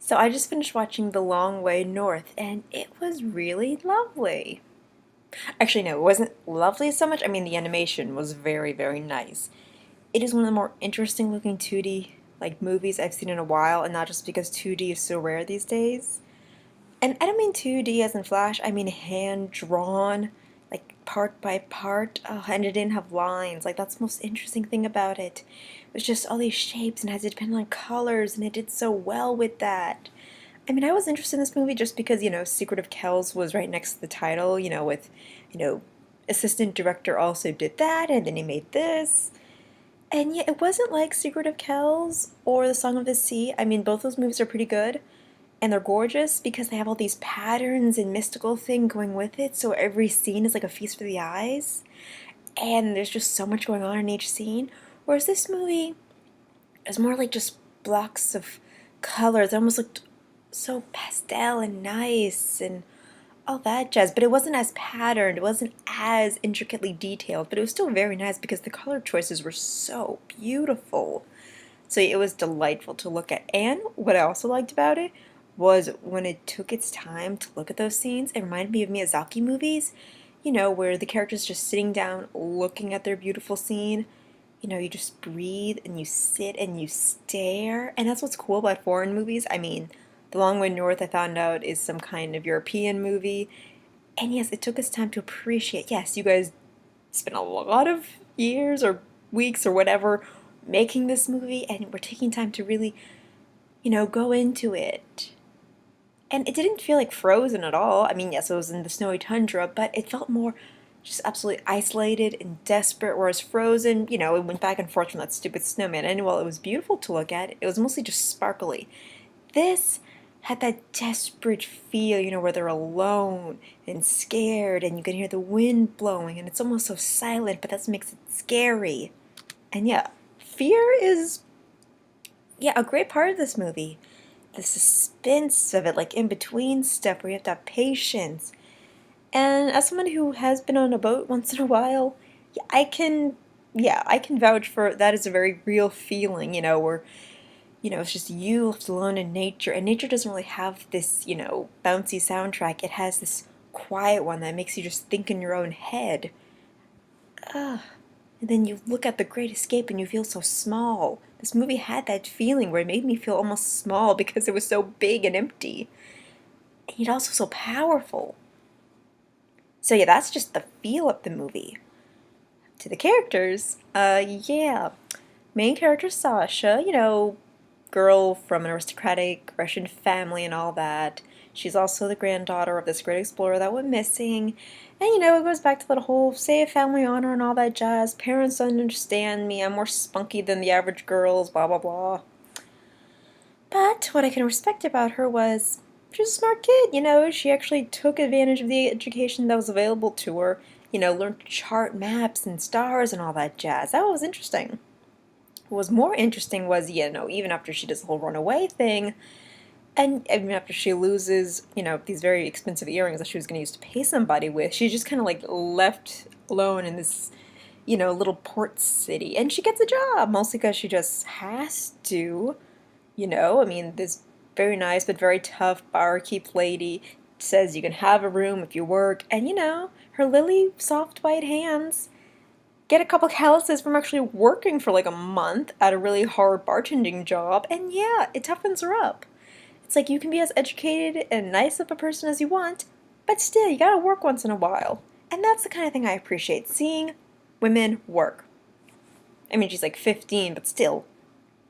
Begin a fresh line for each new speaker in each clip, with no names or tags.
So I just finished watching The Long Way North, and it was really lovely. Actually, no, it wasn't lovely so much. I mean, the animation was very, very nice. It is one of the more interesting looking 2D movies I've seen in a while, and not just because 2D is so rare these days. And I don't mean 2D as in Flash, I mean hand drawn, like part by part. Oh, and it didn't have lines. Like, that's the most interesting thing about it. It was just all these shapes and had to depend on colors, and it did so well with that. I mean, I was interested in this movie just because, Secret of Kells was right next to the title, with, you know, assistant director also did that, and then he made this. And yeah, it wasn't like Secret of Kells or The Song of the Sea. I mean, both those movies are pretty good, and they're gorgeous because they have all these patterns and mystical thing going with it, so every scene is like a feast for the eyes, and there's just so much going on in each scene. Whereas this movie is more like just blocks of colors. It almost looked so pastel and nice and all that jazz, but it wasn't as patterned, it wasn't as intricately detailed, but it was still very nice because the color choices were so beautiful. So it was delightful to look at. And what I also liked about it was when it took its time to look at those scenes, it reminded me of Miyazaki movies, where the character's just sitting down looking at their beautiful scene. You just breathe and you sit and you stare. And that's what's cool about foreign movies. I mean, The Long Way North, I found out, is some kind of European movie. And yes, it took us time to appreciate. Yes, you guys spent a lot of years or weeks or whatever making this movie, and we're taking time to really, go into it. And it didn't feel like Frozen at all. I mean, yes, it was in the snowy tundra, but it felt more just absolutely isolated and desperate, whereas Frozen, it went back and forth from that stupid snowman, and while it was beautiful to look at, it was mostly just sparkly. This had that desperate feel, where they're alone and scared, and you can hear the wind blowing, and it's almost so silent, but that makes it scary. And yeah, fear is, yeah, a great part of this movie. The suspense of it, like in between stuff where you have to have patience. And as someone who has been on a boat once in a while, I can vouch for that is a very real feeling, where, it's just you left alone in nature. And nature doesn't really have this, bouncy soundtrack. It has this quiet one that makes you just think in your own head. Ugh. And then you look at The Great Escape and you feel so small. This movie had that feeling where it made me feel almost small because it was so big and empty. And yet also so powerful. So yeah, that's just the feel of the movie. To the characters, yeah. Main character Sasha, girl from an aristocratic Russian family and all that. She's also the granddaughter of this great explorer that went missing. And it goes back to that whole save family honor and all that jazz. Parents don't understand me. I'm more spunky than the average girls, blah, blah, blah. But what I can respect about her was she's a smart kid, She actually took advantage of the education that was available to her, learned to chart maps and stars and all that jazz. That was interesting. What was more interesting was, even after she does the whole runaway thing, and even after she loses, these very expensive earrings that she was going to use to pay somebody with, she's just kind of like left alone in this, little port city. And she gets a job, mostly because she just has to, I mean, this very nice but very tough barkeep lady says you can have a room if you work, and her lily soft white hands get a couple calluses from actually working for like a month at a really hard bartending job, and yeah, it toughens her up. It's like you can be as educated and nice of a person as you want, but still, you gotta work once in a while. And that's the kind of thing I appreciate, seeing women work. I mean, she's like 15, but still,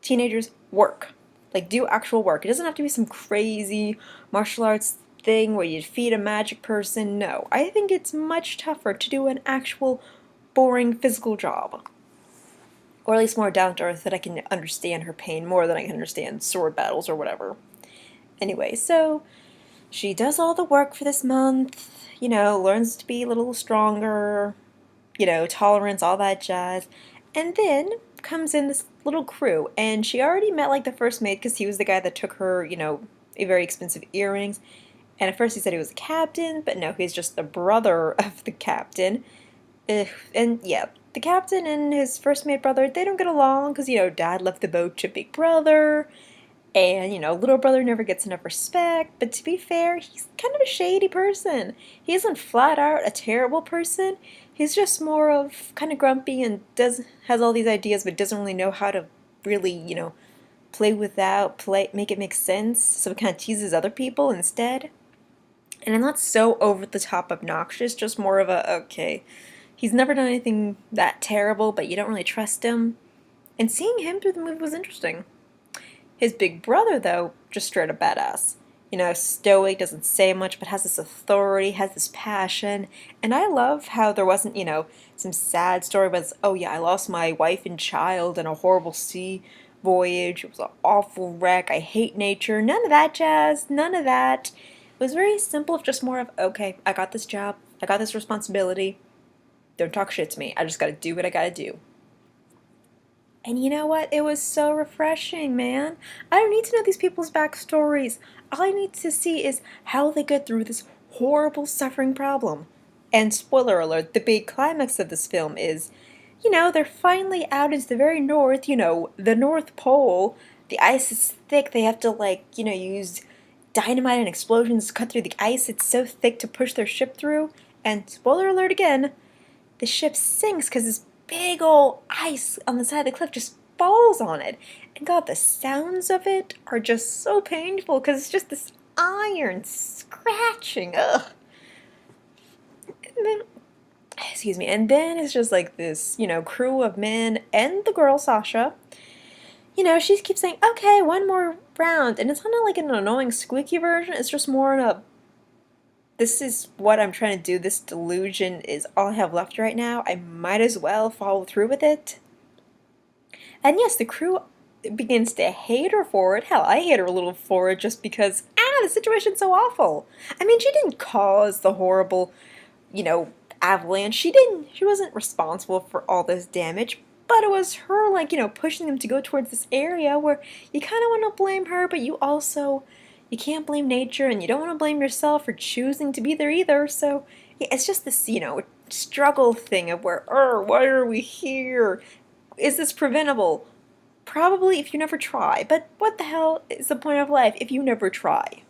teenagers work. Like, do actual work. It doesn't have to be some crazy martial arts thing where you defeat a magic person. No, I think it's much tougher to do an actual boring physical job. Or at least more down to earth that I can understand her pain more than I can understand sword battles or whatever. Anyway, so she does all the work for this month, learns to be a little stronger, tolerance, all that jazz. And then comes in this little crew, and she already met like the first mate because he was the guy that took her, a very expensive earrings. And at first he said he was a captain, but no, he's just the brother of the captain. And yeah, the captain and his first mate brother, they don't get along because, Dad left the boat to Big Brother. And, little brother never gets enough respect, but to be fair, he's kind of a shady person. He isn't flat out a terrible person. He's just more of kind of grumpy and has all these ideas but doesn't really know how to really, make it make sense, so he kind of teases other people instead. And I'm not so over the top obnoxious, just more of a, okay, he's never done anything that terrible, but you don't really trust him. And seeing him through the movie was interesting. His big brother, though, just straight up badass. Stoic, doesn't say much, but has this authority, has this passion. And I love how there wasn't, some sad story was, oh yeah, I lost my wife and child in a horrible sea voyage. It was an awful wreck. I hate nature. None of that jazz. None of that. It was very simple, just more of, okay, I got this job. I got this responsibility. Don't talk shit to me. I just gotta do what I gotta do. And you know what? It was so refreshing, man. I don't need to know these people's backstories. All I need to see is how they get through this horrible suffering problem. And spoiler alert, the big climax of this film is, they're finally out into the very north, the North Pole. The ice is thick. They have to, use dynamite and explosions to cut through the ice. It's so thick to push their ship through. And spoiler alert again, the ship sinks because this big old ice on the side of the cliff just falls on it. And God, the sounds of it are just so painful because it's just this iron scratching. Ugh. And then, excuse me, and then it's just like this, crew of men and the girl, Sasha. She keeps saying, okay, one more round. And it's not like an annoying squeaky version. It's just more in a, this is what I'm trying to do. This delusion is all I have left right now. I might as well follow through with it. And yes, the crew begins to hate her for it. Hell, I hate her a little for it just because, the situation's so awful. I mean, she didn't cause the horrible, avalanche. She wasn't responsible for all this damage. But it was her, pushing them to go towards this area where you kind of want to blame her, but you can't blame nature, and you don't want to blame yourself for choosing to be there either. So yeah, it's just this, struggle thing of where, why are we here? Is this preventable? Probably if you never try. But what the hell is the point of life if you never try?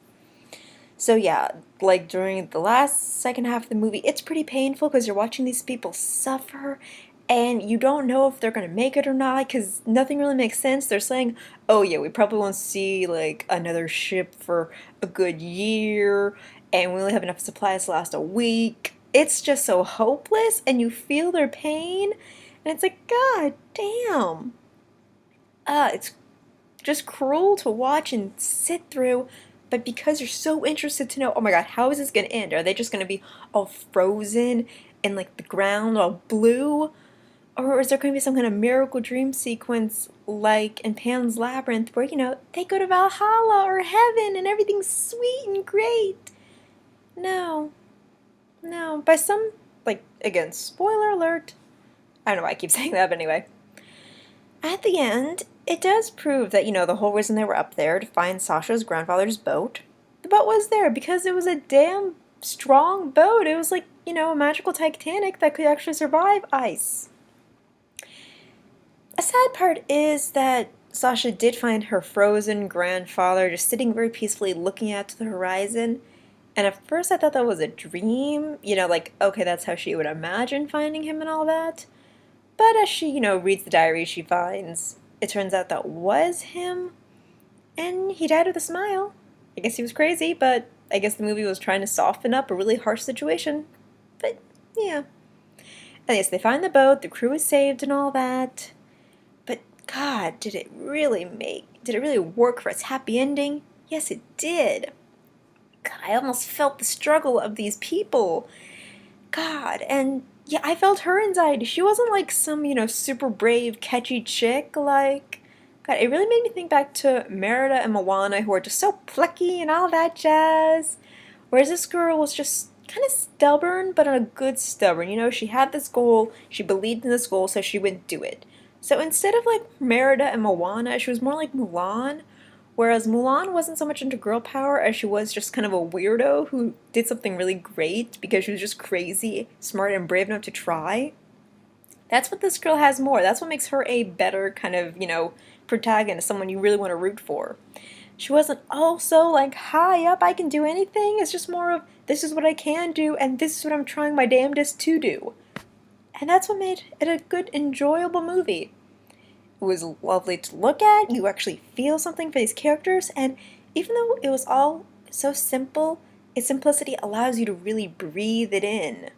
So yeah, during the last second half of the movie, it's pretty painful because you're watching these people suffer and you don't know if they're going to make it or not because nothing really makes sense. They're saying, oh yeah, we probably won't see another ship for a good year and we only have enough supplies to last a week. It's just so hopeless and you feel their pain and it's like, God damn. It's just cruel to watch and sit through, but because you're so interested to know, oh my God, how is this going to end? Are they just going to be all frozen and the ground all blue? Or is there going to be some kind of miracle dream sequence like in Pan's Labyrinth where, they go to Valhalla or heaven and everything's sweet and great? No. No. By some, again, spoiler alert. I don't know why I keep saying that, but anyway. At the end, it does prove that, the whole reason they were up there to find Sasha's grandfather's boat. The boat was there because it was a damn strong boat. It was a magical Titanic that could actually survive ice. A sad part is that Sasha did find her frozen grandfather just sitting very peacefully looking out to the horizon. And at first I thought that was a dream, okay, that's how she would imagine finding him and all that. But as she, reads the diary she finds, it turns out that was him. And he died with a smile. I guess he was crazy, but I guess the movie was trying to soften up a really harsh situation. But, yeah. And yes, they find the boat, the crew is saved and all that. But, God, did it really work for its happy ending? Yes, it did. God, I almost felt the struggle of these people. God, and yeah, I felt her anxiety. She wasn't some, super brave, catchy chick. God, it really made me think back to Merida and Moana, who are just so plucky and all that jazz. Whereas this girl was just kind of stubborn, but a good stubborn. She had this goal, she believed in this goal, so she would do it. So instead of Merida and Moana, she was more like Mulan. Whereas Mulan wasn't so much into girl power as she was just kind of a weirdo who did something really great because she was just crazy, smart, and brave enough to try. That's what this girl has more. That's what makes her a better kind of, protagonist, someone you really want to root for. She wasn't also like high up, I can do anything. It's just more of this is what I can do and this is what I'm trying my damnedest to do. And that's what made it a good, enjoyable movie. It was lovely to look at, you actually feel something for these characters, and even though it was all so simple, its simplicity allows you to really breathe it in.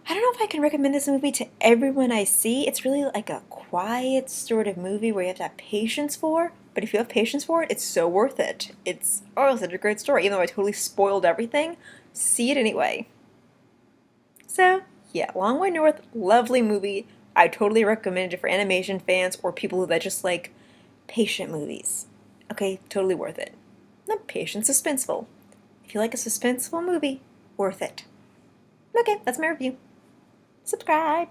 I don't know if I can recommend this movie to everyone I see. It's really like a quiet sort of movie where you have to have patience for, but if you have patience for it, it's so worth it. It's such a great story. Even though I totally spoiled everything, see it anyway. So, yeah, Long Way North, lovely movie. I totally recommend it for animation fans or people that just like patient movies. Okay, totally worth it. Not patient, suspenseful. If you like a suspenseful movie, worth it. Okay, that's my review. Subscribe!